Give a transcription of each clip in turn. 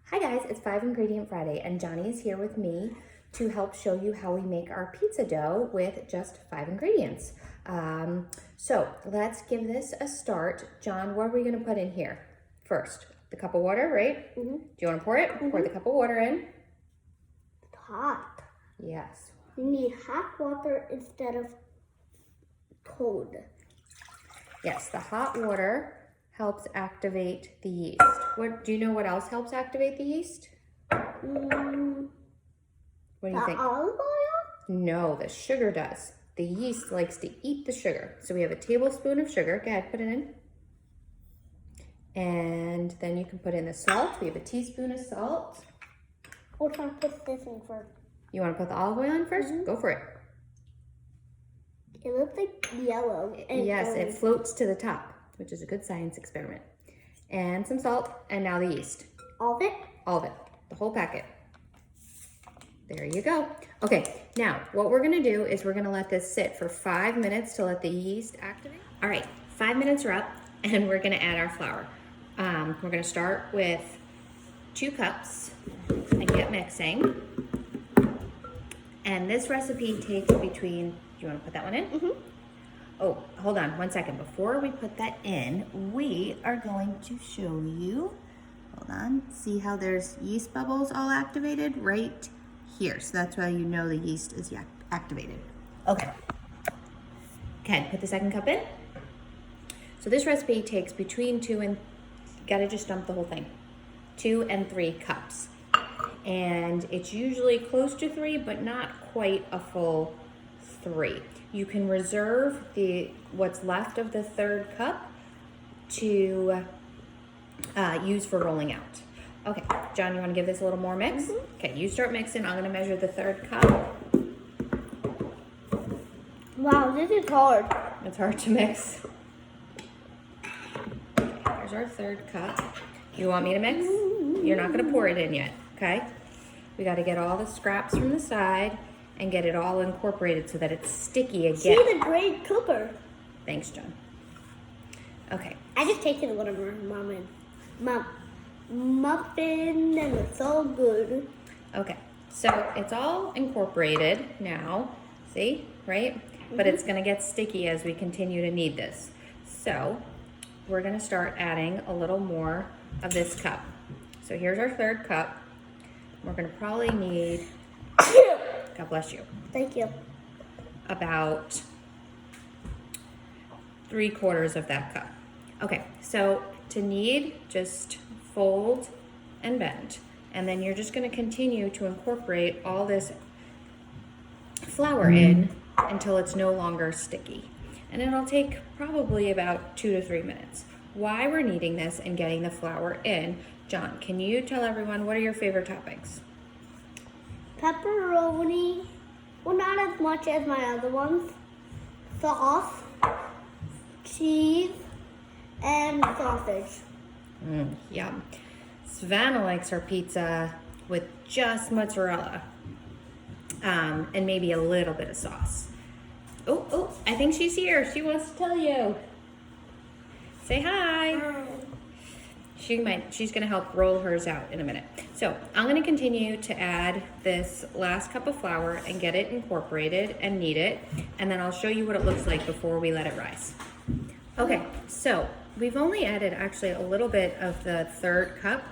Hi guys, it's 5 Ingredient Friday and Johnny is here with me to help show you how we make our pizza dough with just 5 ingredients. So let's give this a start. John, what are we gonna put in here? First, the cup of water, right? Mm-hmm. Do you wanna pour it? Pour the cup of water in. It's hot. Yes. You need hot water instead of cold. Yes, the hot water helps activate the yeast. Do you know what else helps activate the yeast? What do you think? Olive oil? No, the sugar does. The yeast likes to eat the sugar. So we have a tablespoon of sugar. Go ahead, put it in. And then you can put in the salt. We have a teaspoon of salt. We'll try to put this in first. You want to put the olive oil in 1st? Go for it. It looks like yellow. And yes, orange. it floats to the top, which is a good science experiment. And some salt, and now the yeast. All of it? All of it, the whole packet. There you go. Okay, now what we're gonna do is we're gonna let this sit for 5 minutes to let the yeast activate. All right, 5 minutes are up and we're gonna add our flour. We're gonna start with 2 cups and get mixing. And this recipe takes between, do you wanna put that one in? Mm-hmm. Oh, hold on 1 second. Before we put that in, we are going to show you, hold on, see how there's yeast bubbles all activated right here. So that's why you know the yeast is activated. Okay. Okay, put the second cup in. So this recipe takes between 2 and, gotta just dump the whole thing, 2 and 3 cups. And it's usually close to 3, but not quite a full 3. You can reserve what's left of the 3rd cup to use for rolling out. Okay, John, you want to give this a little more mix? Okay, you start mixing. I'm going to measure the 3rd cup. Wow, this is hard. It's hard to mix. Okay, here's our 3rd cup. You want me to mix? You're not going to pour it in yet, okay? We got to get all the scraps from the side and get it all incorporated so that it's sticky again. See the great cooker. Thanks, John. Okay. I just tasted one of my muffin and it's so good. Okay, so it's all incorporated now, see, right? But it's gonna get sticky as we continue to knead this. So we're gonna start adding a little more of this cup. So here's our 3rd cup. We're gonna probably need, God bless you. Thank you. About 3/4 of that cup. Okay, so to knead, just fold and bend. And then you're just gonna continue to incorporate all this flour in until it's no longer sticky. And it'll take probably about 2 to 3 minutes. Why we're kneading this and getting the flour in, John, can you tell everyone what are your favorite toppings? Pepperoni. Well, not as much as my other ones. Sauce, cheese, and sausage. Yum. Savannah likes her pizza with just mozzarella and maybe a little bit of sauce. Oh, I think she's here. She wants to tell you. Say hi. She's gonna help roll hers out in a minute. So I'm gonna continue to add this last cup of flour and get it incorporated and knead it. And then I'll show you what it looks like before we let it rise. Okay, so we've only added actually a little bit of the 3rd cup.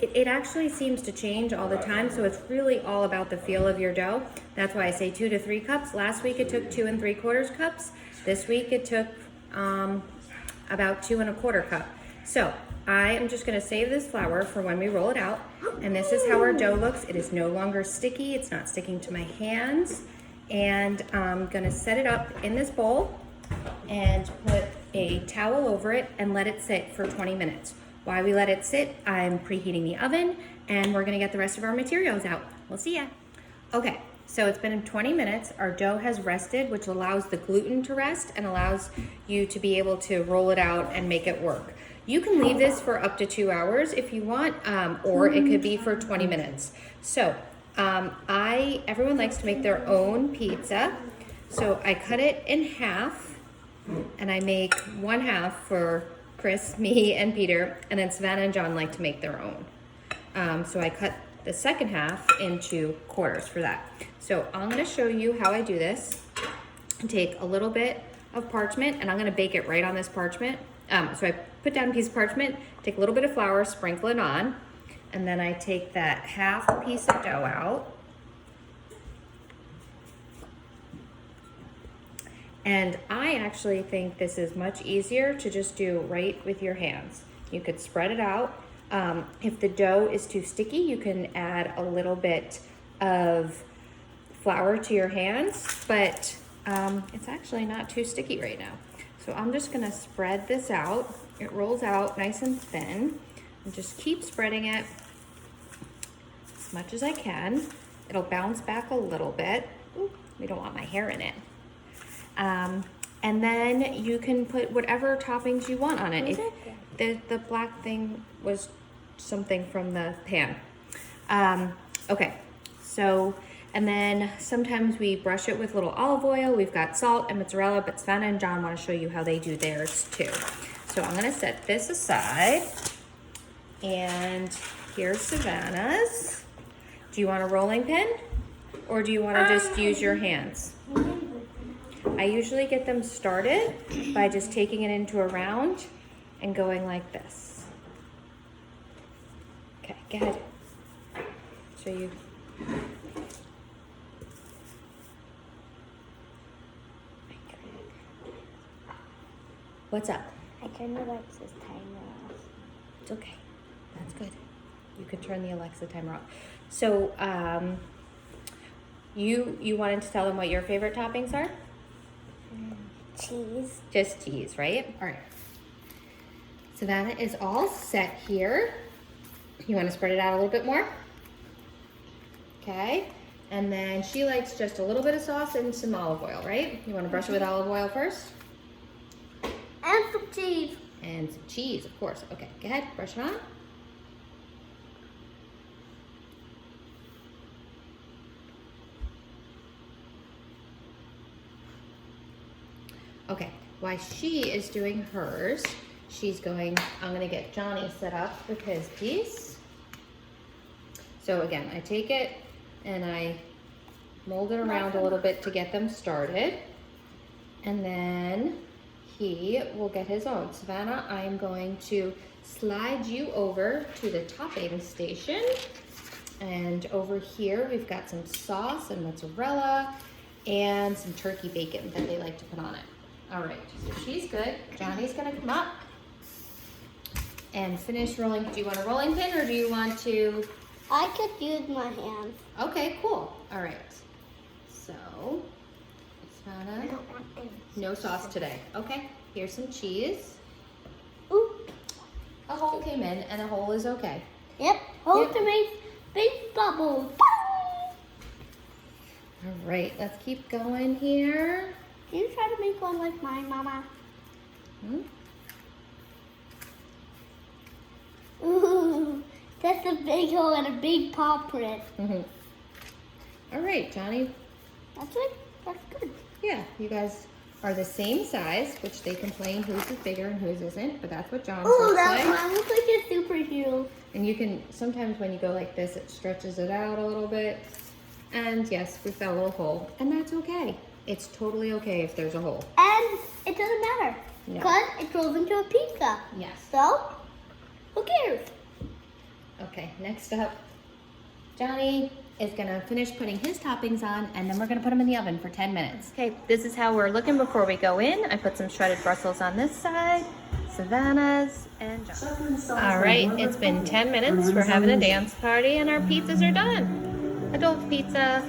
It actually seems to change all the time, so it's really all about the feel of your dough. That's why I say 2 to 3 cups. Last week it took 2 3/4 cups. This week it took about 2 1/4 cup. So I am just gonna save this flour for when we roll it out. And this is how our dough looks. It is no longer sticky. It's not sticking to my hands. And I'm gonna set it up in this bowl and put a towel over it and let it sit for 20 minutes. While we let it sit, I'm preheating the oven and we're gonna get the rest of our materials out. We'll see ya. Okay, so it's been 20 minutes. Our dough has rested, which allows the gluten to rest and allows you to be able to roll it out and make it work. You can leave this for up to 2 hours if you want, or it could be for 20 minutes. So everyone likes to make their own pizza. So I cut it in half and I make 1/2 for Chris, me, and Peter, and then Savannah and John like to make their own. So I cut the second half into quarters for that. So I'm gonna show you how I do this. Take a little bit of parchment and I'm gonna bake it right on this parchment. So I put down a piece of parchment, take a little bit of flour, sprinkle it on, and then I take that half piece of dough out. And I actually think this is much easier to just do right with your hands. You could spread it out. If the dough is too sticky, you can add a little bit of flour to your hands, but it's actually not too sticky right now. So I'm just gonna spread this out. It rolls out nice and thin. And just keep spreading it as much as I can. It'll bounce back a little bit. Ooh, we don't want my hair in it. And then you can put whatever toppings you want on it. The black thing was something from the pan. Okay, so, and then sometimes we brush it with a little olive oil. We've got salt and mozzarella, but Savannah and John want to show you how they do theirs too. So I'm gonna set this aside, and here's Savannah's. Do you want a rolling pin, or do you want to just use your hands? I usually get them started by just taking it into a round and going like this. Okay, go ahead. Show you. What's up? I turned Alexa's timer off. It's okay. That's good. You can turn the Alexa timer off. So, you wanted to tell them what your favorite toppings are? Cheese. Just cheese, right? All right. Savannah is all set here. You want to spread it out a little bit more? Okay. And then she likes just a little bit of sauce and some olive oil, right? You want to brush it with olive oil first? And some cheese. And some cheese, of course. Okay, go ahead, brush it on. Okay, while she is doing hers, I'm gonna get Johnny set up with his piece. So again, I take it and I mold it around a little bit to get them started. And then he will get his own. Savannah, I'm going to slide you over to the topping station. And over here, we've got some sauce and mozzarella and some turkey bacon that they like to put on it. All right, so she's good. Johnny's gonna come up and finish rolling. Do you want a rolling pin or do you want to? I could use my hands. Okay, cool. All right. So, Savannah, no sauce today. Okay, here's some cheese. Ooh. A hole came in and a hole is okay. Yep, hold to make big bubbles. All right, let's keep going here. Can you try to make one like mine, Mama? Hmm? Ooh, that's a big hole and a big paw print. All right, Johnny. That's it. That's good. Yeah, you guys are the same size, which they complain whose is bigger and whose isn't, but that's what John's Ooh, looks that like. one looks like a superhero. And you can, sometimes when you go like this, it stretches it out a little bit. And yes, we fell a little hole, and that's okay. It's totally okay if there's a hole. And it doesn't matter. No. Because it rolls into a pizza. Yes. So, who cares? Okay, next up, Johnny is gonna finish putting his toppings on, and then we're gonna put them in the oven for 10 minutes. Okay, this is how we're looking before we go in. I put some shredded Brussels on this side, Savannah's, and John's. All right, it's been 10 minutes. We're having a dance party, and our pizzas are done. Adult pizza,